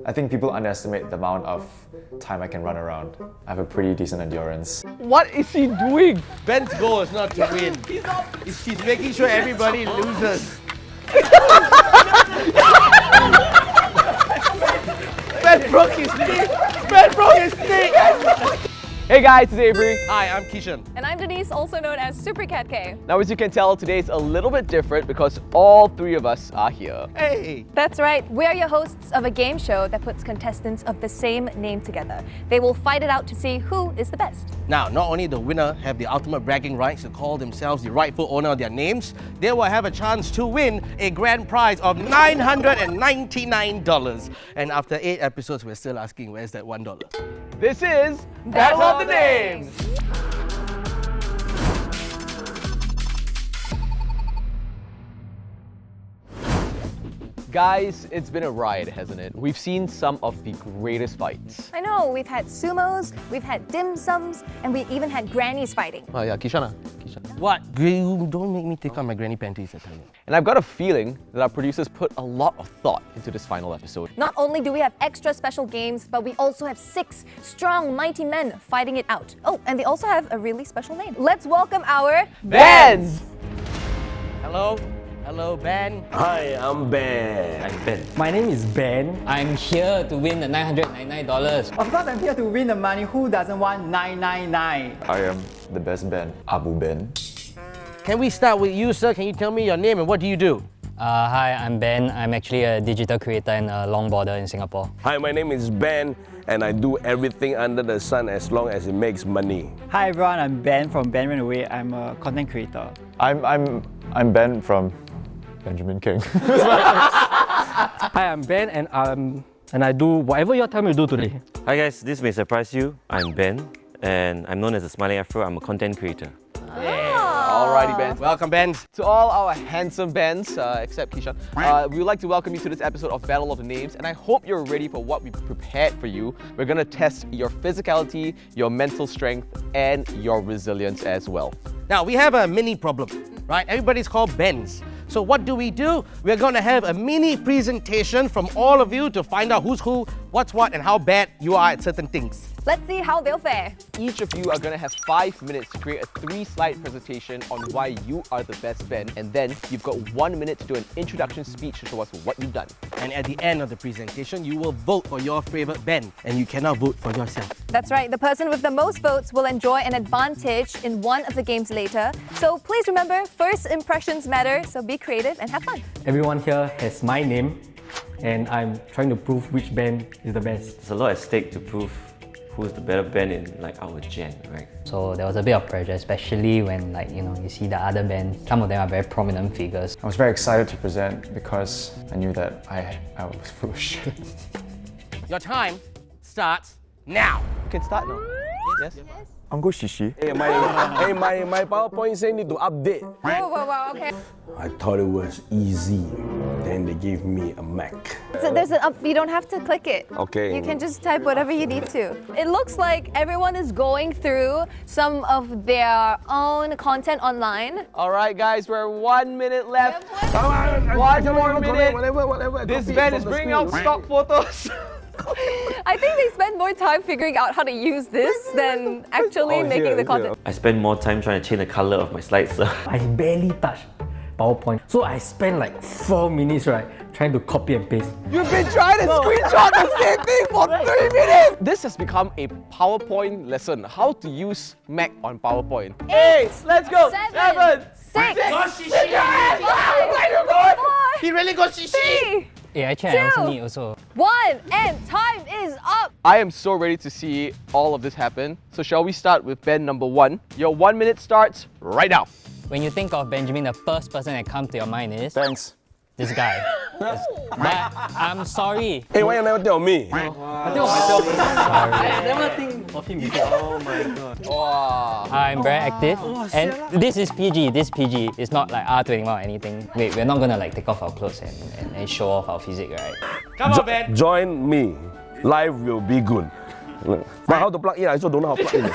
I think people underestimate the amount of time I can run around. I have a pretty decent endurance. What is he doing? Ben's goal is not to win. He's making sure everybody loses. Ben broke his knee! Ben broke his knee! Hey guys, it's Avery. Hi, I'm Kishan. And I'm Denise, also known as Super Cat K. Now as you can tell, today's a little bit different because all three of us are here. Hey! That's right, we are your hosts of a game show that puts contestants of the same name together. They will fight it out to see who is the best. Now, not only the winner have the ultimate bragging rights to call themselves the rightful owner of their names, they will have a chance to win a grand prize of $999. And after 8 episodes, we're still asking, where's that $1? This is Battle of the Names! Guys, it's been a ride, hasn't it? We've seen some of the greatest fights. I know, we've had sumos, we've had dim sums, and we even had grannies fighting. Oh yeah, Kishan. What? You don't make me take out my granny panties, I tell you. And I've got a feeling that our producers put a lot of thought into this final episode. Not only do we have extra special games, but we also have 6 strong, mighty men fighting it out. Oh, and they also have a really special name. Let's welcome our Bands! Hello? Hello, Ben. Hi, I'm Ben. I'm Ben. My name is Ben. I'm here to win the $999. Of course, I'm here to win the money. Who doesn't want 999? I am the best Ben, Abu Ben. Can we start with you, sir? Can you tell me your name and what do you do? Hi, I'm Ben. I'm actually a digital creator in Longborder in Singapore. Hi, my name is Ben, and I do everything under the sun as long as it makes money. Hi everyone, I'm Ben from Ben Ran Away. I'm a content creator. I'm Ben from Benjamin King. Hi, I'm Ben and I do whatever you tell me to do today. Hi guys, this may surprise you. I'm Ben and I'm known as the Smiling Afro. I'm a content creator. Alrighty, Ben. Welcome, Ben. To all our handsome Bens, except Kishan, we would like to welcome you to this episode of Battle of the Names, and I hope you're ready for what we prepared for you. We're gonna test your physicality, your mental strength, and your resilience as well. Now, we have a mini problem, right? Everybody's called Bens. So what do? We're gonna have a mini presentation from all of you to find out who's who, what's what, and how bad you are at certain things. Let's see how they'll fare. Each of you are gonna have 5 minutes to create a 3-slide presentation on why you are the best Ben, and then you've got 1 minute to do an introduction speech to show us what you've done. And at the end of the presentation, you will vote for your favorite Ben, and you cannot vote for yourself. That's right, the person with the most votes will enjoy an advantage in one of the games later. So please remember, first impressions matter, so be creative and have fun. Everyone here has my name and I'm trying to prove which band is the best. There's a lot at stake to prove who's the better band in like our gen, right? So there was a bit of pressure, especially when you see the other bands. Some of them are very prominent figures. I was very excited to present because I knew that I was full of shit. Your time starts now. You can start now. Yes? Uncle Shishi. Hey, my PowerPoint say need to update. Whoa, okay. I thought it was easy. Then they gave me a Mac. So there's an up, you don't have to click it. Okay. You can just type whatever you need to. It looks like everyone is going through some of their own content online. Alright guys, we're 1 minute left. 1 more minute. Whatever. This Ben is bringing out stock photos. I think they spend more time figuring out how to use this than actually making the content. I spend more time trying to change the color of my slides. So. I barely touch PowerPoint. So I spent like 4 minutes, right, trying to copy and paste. You've been trying to screenshot the same thing for 3 minutes! This has become a PowerPoint lesson. How to use Mac on PowerPoint. 8, let's go! 7, 6, 5, He really got shishi! 3, Yeah, actually, I also 2, need also. 1, and time is up! I am so ready to see all of this happen. So shall we start with Ben number 1? Your 1 minute starts right now. When you think of Benjamin, the first person that comes to your mind is Thanks. this guy. But I'm sorry. Hey, why you never tell me? I never think of him before. Oh my god. Wow. I'm very active, and this is PG. This PG. It's not like R21 or anything. Wait, we're not gonna like take off our clothes and show off our physique, right? Come on, Ben. Join me. Life will be good. But how to plug in? I also don't know how to plug in.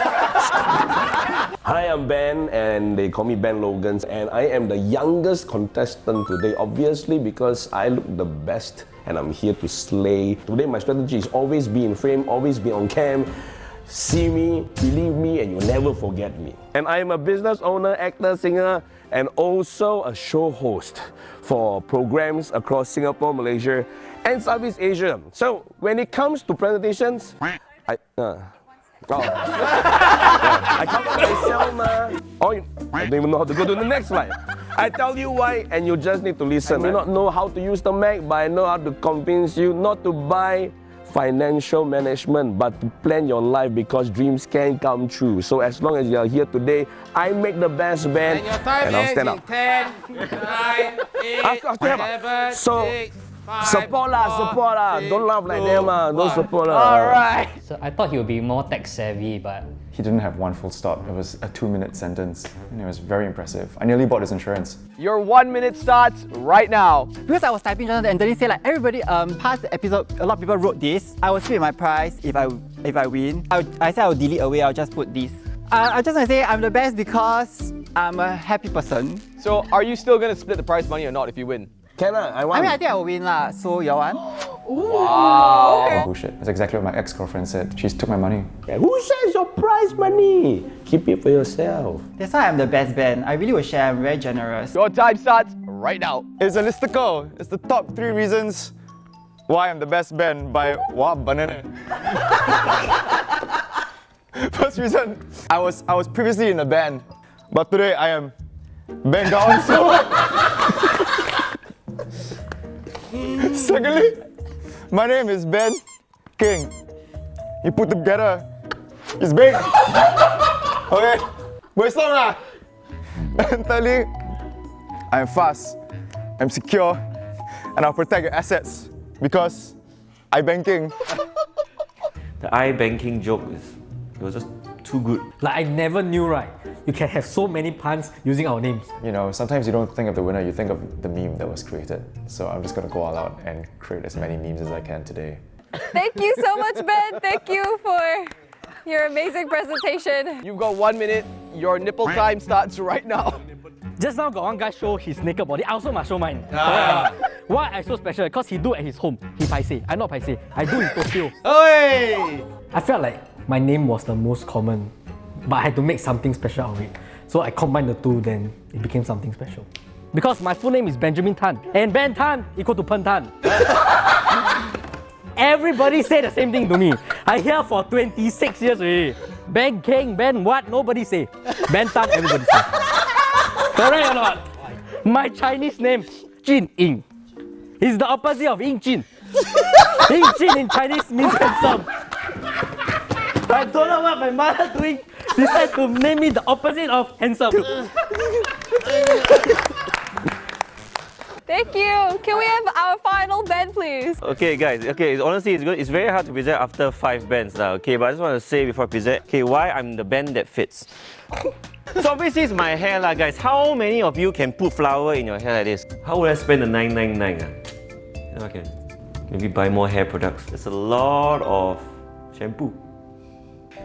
Hi, I'm Ben, and they call me Ben Logans, and I am the youngest contestant today, obviously because I look the best and I'm here to slay. Today my strategy is always be in frame, always be on cam. See me, believe me, and you'll never forget me. And I am a business owner, actor, singer, and also a show host for programs across Singapore, Malaysia, and Southeast Asia. So when it comes to presentations, I cover myself, I don't even know how to go to the next slide. I tell you why, and you just need to listen. I may not know how to use the Mac, but I know how to convince you not to buy financial management, but to plan your life, because dreams can come true. So as long as you are here today, I make the best band, and I'll stand up. 10, 9, 8, 7, So 6, 5, support lah. Don't laugh like them Don't support lah. Alright. So I thought he would be more tech savvy, but He didn't have one full stop. It was a 2-minute sentence, and it was very impressive. I nearly bought his insurance. Your 1 minute starts right now. Because I was typing just now, and Anthony said like everybody past the episode, a lot of people wrote this. I will split my prize if I win. I said I will delete away. I'll just put this. I just want to say I'm the best because I'm a happy person. So are you still gonna split the prize money or not if you win? Can I? I mean, I think I will win lah. So you want? Oh, bullshit. That's exactly what my ex-girlfriend said. She took my money. Yeah, who says your prize money? Keep it for yourself. That's why I'm the best band. I really will share. I'm very generous. Your time starts right now. It's a listicle. It's the top 3 reasons why I'm the best band by Banana. First reason, I was previously in a band, but today I am band down so. Secondly, my name is Ben King. You put together, it's big. Okay, but it's not lah. And thirdly, I'm fast, I'm secure, and I'll protect your assets because I banking. The iBanking joke it was just too good. Like I never knew, right? You can have so many puns using our names. You know, sometimes you don't think of the winner, you think of the meme that was created. So I'm just gonna go all out and create as many memes as I can today. Thank you so much, Ben. Thank you for your amazing presentation. You've got 1 minute. Your nipple time starts right now. Just now got one guy show his naked body. I also must show mine. Why I so special? Because he do at his home. He paiseh. I'm not paiseh. I do in Tokyo. Oi! I felt like my name was the most common, but I had to make something special out of it. So I combined the two, then it became something special. Because my full name is Benjamin Tan, and Ben Tan equal to Pen Tan. Everybody say the same thing to me. I hear for 26 years already. Ben King, Ben what? Nobody say. Ben Tan, everybody say. Correct or not? My Chinese name, Jin Ying. It's the opposite of Ying Jin. Ying Jin in Chinese means handsome. I don't know what my mother doing. Decided to name me the opposite of handsome. Thank you. Can we have our final Ben, please? Okay, guys. Okay, honestly, it's good. It's very hard to present after 5 bands now. Okay, but I just want to say before I present, okay, why I'm the band that fits. So obviously it's my hair lah, guys. How many of you can put flower in your hair like this? How would I spend the 999? You know, I can maybe buy more hair products. There's a lot of shampoo.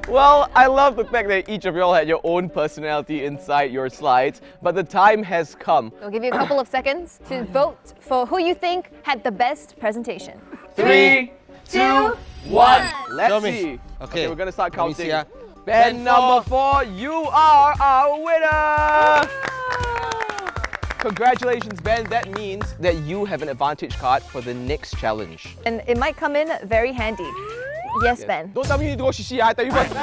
Well, I love the fact that each of y'all had your own personality inside your slides, but the time has come. I'll give you a couple of seconds to vote for who you think had the best presentation. 3, 2, 1. Let's Show me. see. Okay, we're gonna start let me see, counting. ah. Ben number 4, you are our winner! Congratulations, Ben. That means that you have an advantage card for the next challenge. And it might come in very handy. Yes, Ben. Don't tell me you need to go shishi, I tell you first.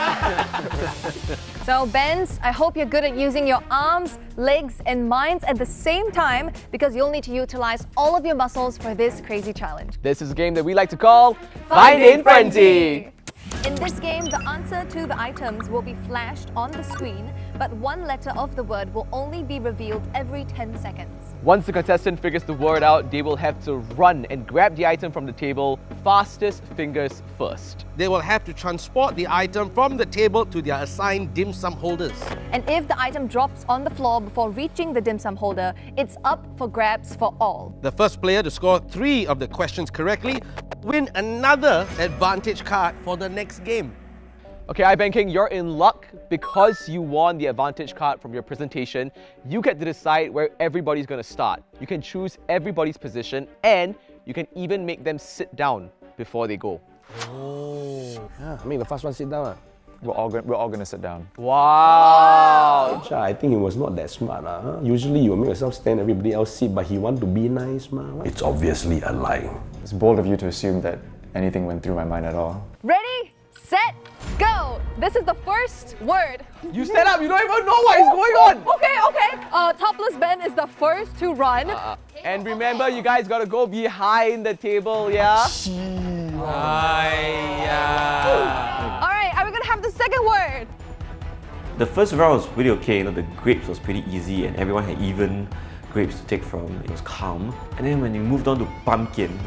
So, Benz, I hope you're good at using your arms, legs, and minds at the same time because you'll need to utilize all of your muscles for this crazy challenge. This is a game that we like to call Finding Frenzy. In this game, the answer to the items will be flashed on the screen, but one letter of the word will only be revealed every 10 seconds. Once the contestant figures the word out, they will have to run and grab the item from the table, fastest fingers first. They will have to transport the item from the table to their assigned dim sum holders. And if the item drops on the floor before reaching the dim sum holder, it's up for grabs for all. The first player to score 3 of the questions correctly win another advantage card for the next game. Okay, iBanking, you're in luck because you won the advantage card from your presentation. You get to decide where everybody's going to start. You can choose everybody's position and You can even make them sit down before they go. Yeah, make the first one sit down. We're all gonna sit down. Wow! I think he was not that smart. Huh? Usually you make yourself stand, everybody else sit, but he want to be nice. It's obviously a lie. It's bold of you to assume that anything went through my mind at all. Ready, set, go! This is the first word. You stand up, you don't even know what is going on! Okay. Topless Ben is the first to run. And remember, you guys gotta go behind the table, yeah? Alright, are we gonna have the second word? The first round was pretty okay, the grapes was pretty easy and everyone had even grapes to take from. It was calm. And then when you moved on to pumpkin,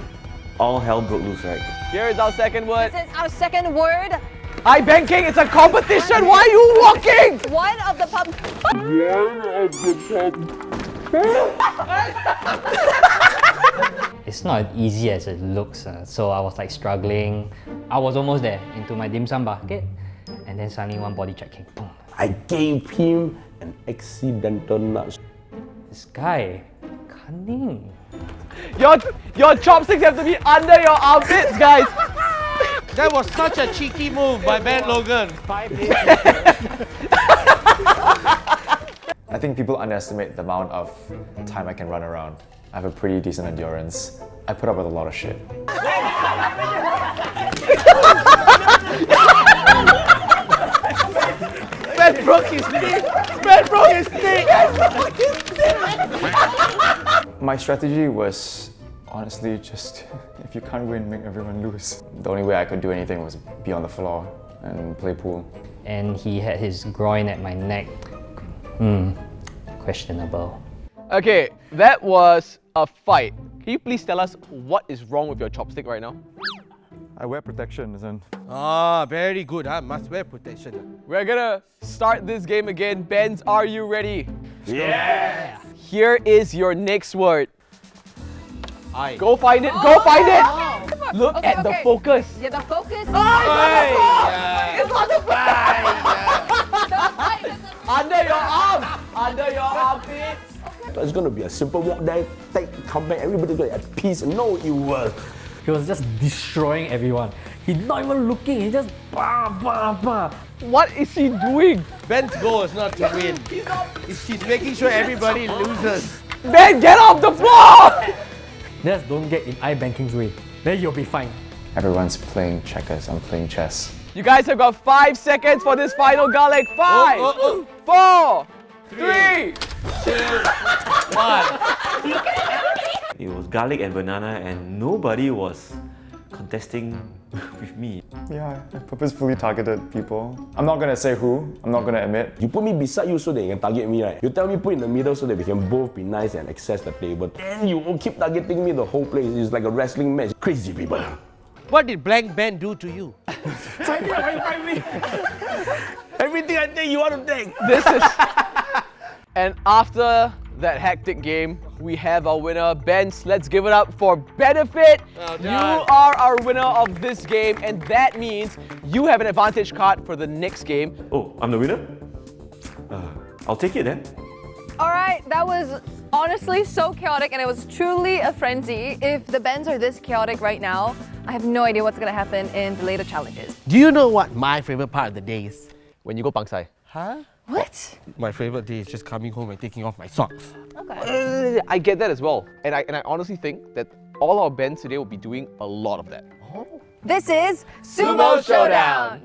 all hell broke loose, right? Here is our second word. This is our second word. Hi, Ben King, it's a competition! Why are you walking? One of the It's not as easy as it looks, so I was like struggling. I was almost there into my dim sum bucket, and then suddenly one body check came. Boom. I gave him an accidental nudge. This guy, cunning. Your chopsticks have to be under your armpits, guys. That was such a cheeky move by Ben Logan. 5 days later. I think people underestimate the amount of time I can run around. I have a pretty decent endurance. I put up with a lot of shit. Ben broke his knee. Ben broke his knee. My strategy was honestly just, if you can't win, make everyone lose. The only way I could do anything was be on the floor and play pool. And he had his groin at my neck. Questionable. Okay, that was a fight. Can you please tell us what is wrong with your chopstick right now? I wear protection, and Very good. Must wear protection. We're gonna start this game again. Benz, are you ready? Yeah! Here is your next word. Aye. Go find it, go find it! Look Okay, at the okay. focus. Yeah, the focus. It's on the Under your arm! Under your armpits! It's gonna be a simple walk there, come back, everybody's gonna have peace. No, it was. He was just destroying everyone. He's not even looking, he just bah. What is he doing? Ben's goal is not to win. He's making sure everybody loses. Ben, get off the floor! Just don't get in iBanking's way. Then you'll be fine. everyone's playing checkers, I'm playing chess. You guys have got 5 seconds for this final garlic. 5, 4, 3, 2, 1. It was garlic and banana and nobody was contesting with me. Yeah, I purposefully targeted people. I'm not gonna say who, I'm not gonna admit. You put me beside you so that you can target me, right? You tell me put in the middle so that we can both be nice and access the table. Then you will keep targeting me the whole place. It's like a wrestling match. Crazy people. What did Blank Ben do to you? Everything I take, you want to take. This is... And after that hectic game, we have our winner, Benz. Let's give it up for Benefit. Well You done. are our winner of this game, and that means you have an advantage card for the next game. Oh, I'm the winner? I'll take it then. All right, that was honestly so chaotic and it was truly a frenzy. If the bends are this chaotic right now, I have no idea what's gonna happen in the later challenges. Do you know what my favorite part of the day is? When you go Pangsai. Huh? What? My favorite day is just coming home and taking off my socks. Okay. I get that as well. And I honestly think that all our bends today will be doing a lot of that. This is Sumo Showdown.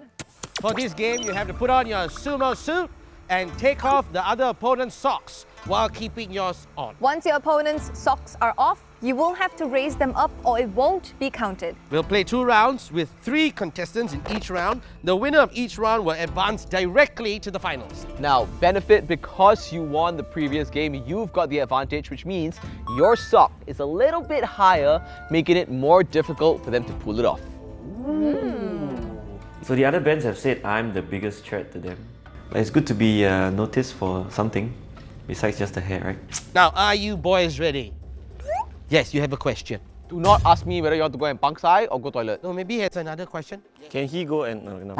For this game, you have to put on your sumo suit and take off the other opponent's socks while keeping yours on. Once your opponent's socks are off, you will have to raise them up or it won't be counted. We'll play 2 rounds with 3 contestants in each round. The winner of each round will advance directly to the finals. Now, Benefit, because you won the previous game, you've got the advantage, which means your sock is a little bit higher, making it more difficult for them to pull it off. So the other bands have said I'm the biggest threat to them. It's good to be noticed for something besides just the hair, right? Now, are you boys ready? Yes, you have a question. Do not ask me whether you want to go and Pangsai or go toilet. No, maybe he has another question. Can he go and... No.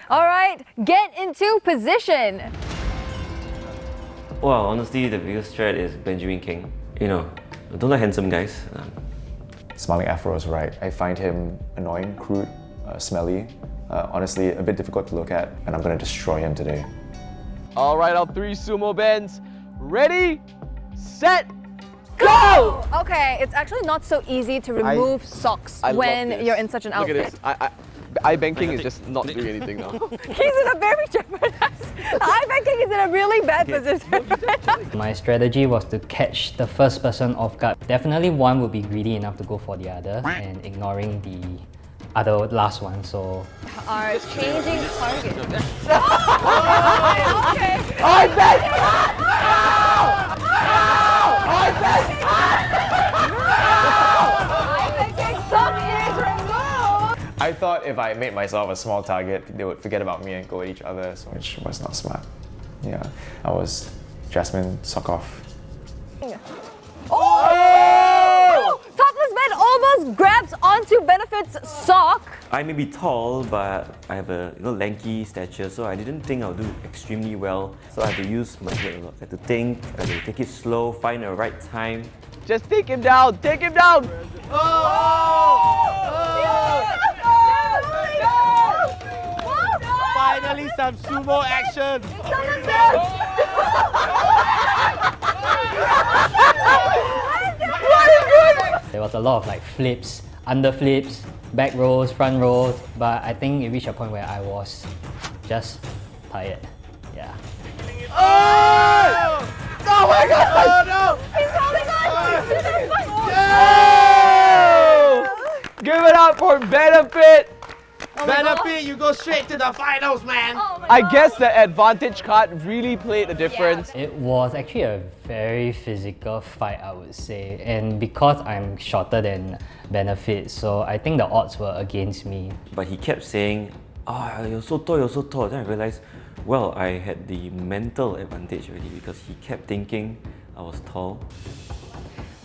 All right, get into position. Well, honestly, the biggest threat is Benjamin King. You know, I don't like handsome guys. Smiling afro is right. I find him annoying, crude, smelly, honestly a bit difficult to look at, and I'm gonna destroy him today. All right, our 3 sumo bends. Ready, set, go! Okay, it's actually not so easy to remove socks I love when this. you're in such an Look outfit. at this. Eye banking is just not doing anything now. He's in a very jeopardized. Eye banking is in a really bad position. My strategy was to catch the first person off guard. Definitely one would be greedy enough to go for the other and ignoring the other last one. So Are changing targets. Okay. Eye banking! Eye banking sock is removed. I thought if I made myself a small target, they would forget about me and go at each other, which was not smart. Yeah, I was Jasmine, sock off. Oh! Topless Ben almost grabs onto Benefit's sock. I may be tall, but I have a lanky stature, so I didn't think I'll do extremely well. So I had to use my head a lot. I had to think, I had to take it slow, find the right time. Just take him down, take him down! Finally, some sumo action. there was a lot of like flips, under flips, back rolls, front rolls, but I think it reached a point where I was just tired. Yeah. Oh my god! Oh no! He's holding on to the fight. Give it up for Benefit! Benefit, you go straight to the finals, man. Oh my I God. guess the advantage card really played a difference. It was actually a very physical fight, I would say, and because I'm shorter than Benefit, so I think the odds were against me. But he kept saying, you're so tall, you're so tall. Then I realized, well, I had the mental advantage already because he kept thinking I was tall.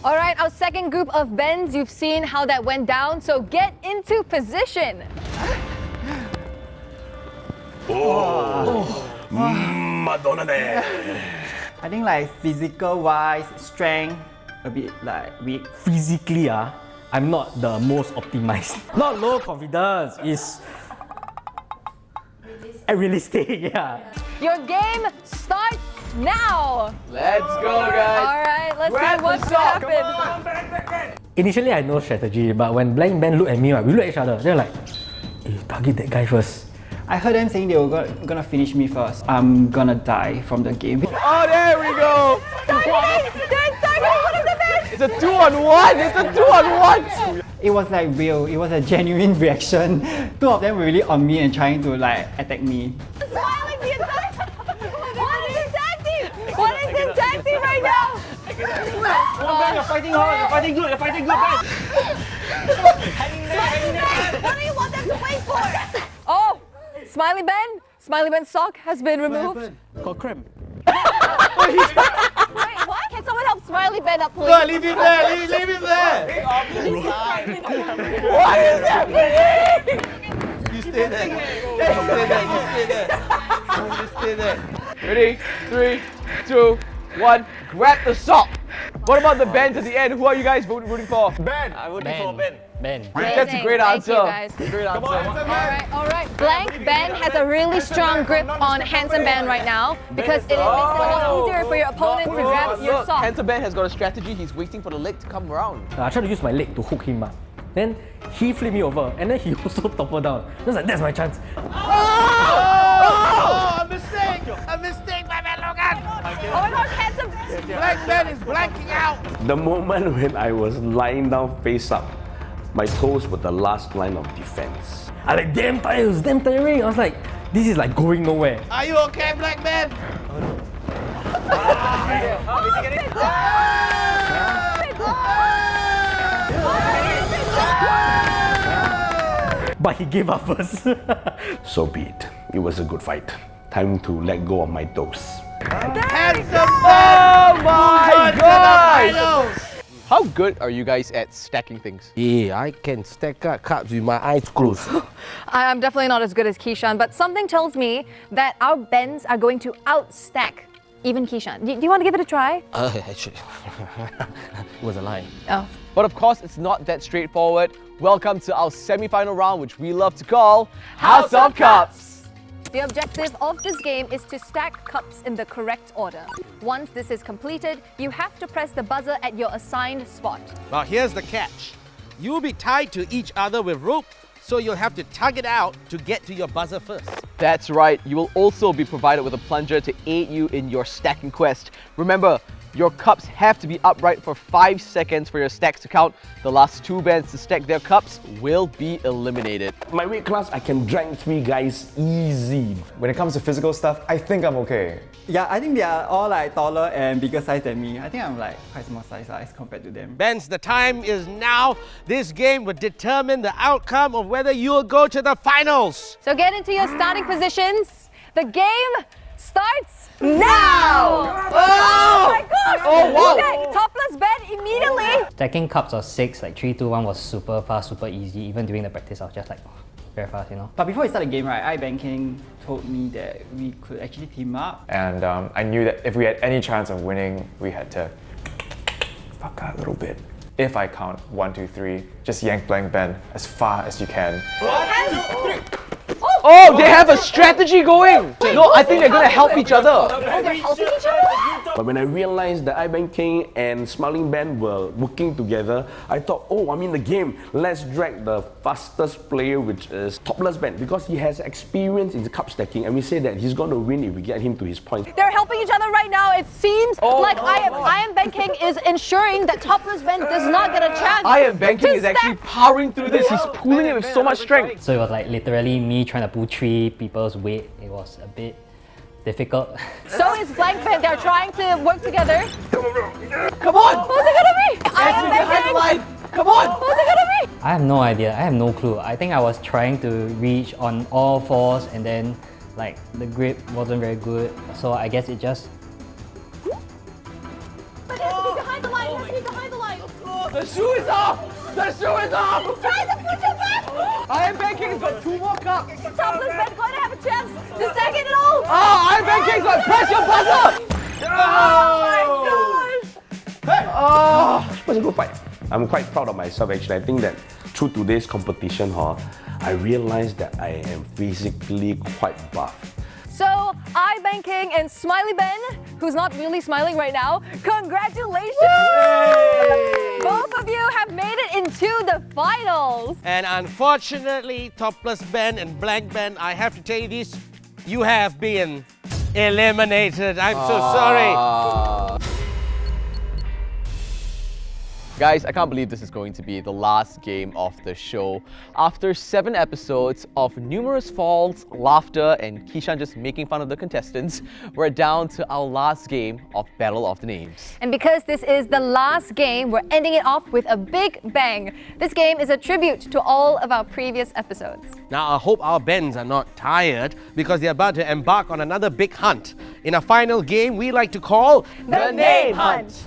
All right, our second group of bends, you've seen how that went down, so get into position. Madonna there. I think like physical wise, strength, a bit like weak. Physically, I'm not the most optimized. Not low confidence, it's realistic, yeah. Your game starts now. Let's go, guys! All right, let's Grab see the what's sock, gonna happen. Initially, I know strategy, but when Blank Ben looked at me, we look at each other, they're like, hey, target that guy first. I heard them saying they were gonna finish me first. I'm gonna die from the game. Oh, there we go! It's a 2-on-1! It's a 2-on-1! It was like real. It was a genuine reaction. Two of them were really on me and trying to like attack me. Smiling the entire time. What is this tag team? What is this tag team right now? You're fighting hard, you're fighting good, you're fighting good, man. What do you want them to wait for? Oh, Smiley Ben's sock has been removed. Got cramp. Wait, what? Can someone help Smiley Ben up, please? No, leave him there, leave him there. What is happening? You stay there. You stay there. Ready? 3, 2, 1. Grab the sock! What about the bends at the end? Who are you guys rooting for? Ben! I'm voting for Ben. Ben. That's a great Thank you, answer. guys. Great answer. All right. Blank Ben has a really strong grip on Handsome Ben right now because it makes it a lot easier for your opponent to grab your Look, sock. Handsome Ben has got a strategy. He's waiting for the leg to come around. I tried to use my leg to hook him up. Then he flipped me over and then he also toppled down. I was like, that's my chance. Oh, a mistake, my man Logan. Oh my God, Handsome Ben! Black Ben is blanking out. The moment when I was lying down face up, my toes were the last line of defense. I like damn tired, it was damn tiring. I was like, this is like going nowhere. Are you okay, Black Ben? But he gave up first. So be it. It was a good fight. Time to let go of my toes. Handsome Oh Ben! my God! God! How good are you guys at stacking things? Yeah, I can stack up cards with my eyes closed. I'm definitely not as good as Keyshawn, but something tells me that our bends are going to outstack Even Keishan. Do you want to give it a try? Actually, it was a lie. Oh. But of course, it's not that straightforward. Welcome to our semi-final round, which we love to call House of Cups. The objective of this game is to stack cups in the correct order. Once this is completed, you have to press the buzzer at your assigned spot. Now here's the catch. You will be tied to each other with rope, so you'll have to tug it out to get to your buzzer first. That's right, you will also be provided with a plunger to aid you in your stacking quest. Remember, your cups have to be upright for 5 seconds for your stacks to count. The last 2 bands to stack their cups will be eliminated. My weight class, I can drag 3 guys easy. When it comes to physical stuff, I think I'm okay. Yeah, I think they are all like taller and bigger size than me. I think I'm like quite small size as compared to them. Benz, the time is now. This game will determine the outcome of whether you'll go to the finals. So get into your starting positions. The game starts now! Oh my gosh! Oh, wow. Okay, topless Ben immediately. Stacking cups of 6, like 3, 2, 1 was super fast, super easy. Even during the practice, I was just like, very fast, you know. But before we start the game, right, iBanking told me that we could actually team up. And I knew that if we had any chance of winning, we had to fuck that a little bit. If I count 1, 2, 3, just yank blank Ben as far as you can. Oh, they have a strategy going! No, I think they're gonna help each other. Oh, they're helping each other? But when I realized that iBank King and Smiling Ben were working together, I thought, oh, I'm in the game. Let's drag the fastest player, which is Topless Ben, because he has experience in cup stacking, and we say that he's going to win if we get him to his points. They're helping each other right now. It seems like I am banking is ensuring that topless Ben does not get a chance. I am banking is actually powering through this. He's pulling it with so much strength. So it was like literally me trying to pull 3 people's weight. It was a bit difficult. So is blank Ben. They're trying to work together. Come on! Who's it gonna be? I am banking. Come on! Who's it gonna be? I have no idea. I have no clue. I think I was trying to reach on all 4s and then like the grip wasn't very good. So I guess it just... But it has to be behind the line. It has to be behind the line. The shoe is off! The shoe is off! Try to push it back. I am banking has got 2 more cups. Topless Ben going to have a chance to stack it all. Oh, I am banking got press your buzzer! Oh my gosh! Oh! It was a good fight. I'm quite proud of myself actually. I think that through today's competition, I realized that I am physically quite buff. So, iBanking and Smiley Ben, who's not really smiling right now, congratulations! Both of you have made it into the finals. And unfortunately, Topless Ben and Blank Ben, I have to tell you this, you have been eliminated. I'm so sorry. Guys, I can't believe this is going to be the last game of the show. After 7 episodes of numerous falls, laughter, and Keishan just making fun of the contestants, we're down to our last game of Battle of the Names. And because this is the last game, we're ending it off with a big bang. This game is a tribute to all of our previous episodes. Now, I hope our Bens are not tired because they're about to embark on another big hunt. In a final game we like to call The Name Hunt.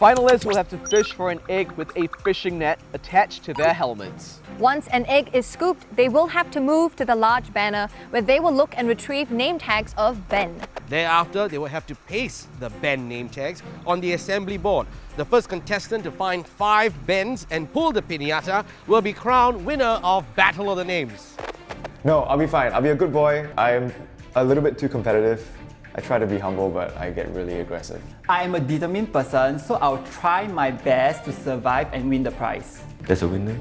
Finalists will have to fish for an egg with a fishing net attached to their helmets. Once an egg is scooped, they will have to move to the large banner where they will look and retrieve name tags of Ben. Thereafter, they will have to paste the Ben name tags on the assembly board. The first contestant to find 5 Bens and pull the piñata will be crowned winner of Battle of the Names. No, I'll be fine. I'll be a good boy. I'm a little bit too competitive. I try to be humble, but I get really aggressive. I am a determined person, so I'll try my best to survive and win the prize. There's a winner,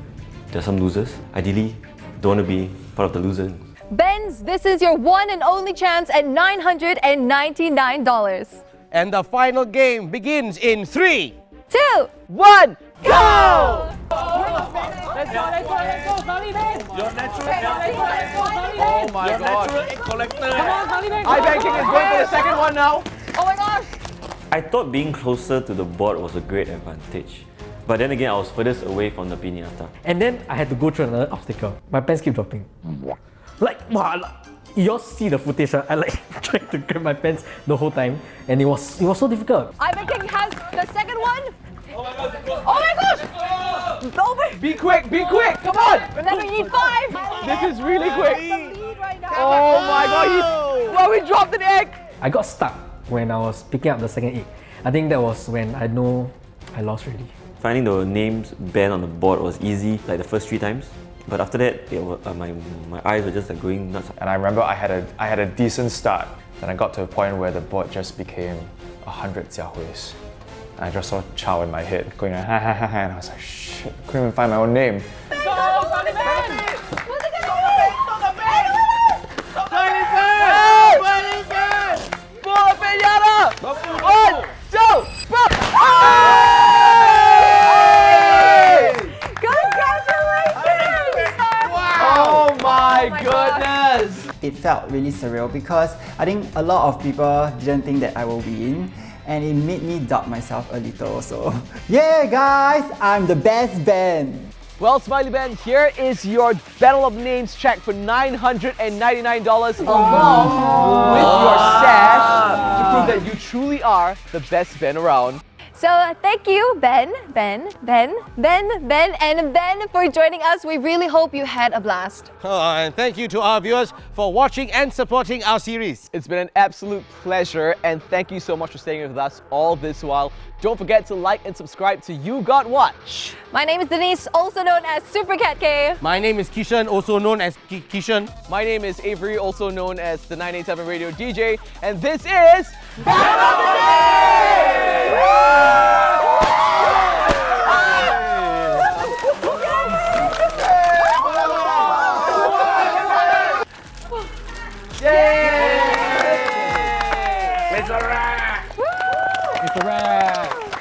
there's some losers. Ideally, don't want to be part of the losers. Benz, this is your one and only chance at $999. And the final game begins in 3, 2, 1, go! Oh my god. iBanking is going for the second one now. Oh my gosh! I thought being closer to the board was a great advantage. But then again, I was furthest away from the piñata. And then I had to go through another obstacle. My pants keep dropping. Like, wow, you all see the footage, right? I like trying to grab my pants the whole time, and it was so difficult. iBanking has the second one. Oh my gosh! Over. Be quick, come on! Remember, you need 5. This is really quick. The lead right now. Oh my god, Well, we dropped an egg! I got stuck when I was picking up the second egg. I think that was when I know I lost already. Finding the names Ben on the board was easy, like the first 3 times. But after that, my eyes were just like going nuts. And I remember I had a decent start. Then I got to a point where the board just became 100 Xiaohuis. And I just saw Chow in my head going ha ha ha ha, and I was like, shit, couldn't even find my own name. Oh my goodness! It felt really surreal because I think a lot of people didn't think that I will win, and it made me doubt myself a little. So, yeah, guys, I'm the best Ben. Well, Smiley Ben, here is your Battle of Names check for $999 along with your sash to prove that you truly are the best Ben around. So thank you, Ben, and Ben for joining us. We really hope you had a blast. And thank you to our viewers for watching and supporting our series. It's been an absolute pleasure, and thank you so much for staying with us all this while. Don't forget to like and subscribe to You Got Watch. My name is Denise, also known as Super Cat K. My name is Kishan, also known as Kishan. My name is Avery, also known as the 987 Radio DJ, and this is Battle of the Names!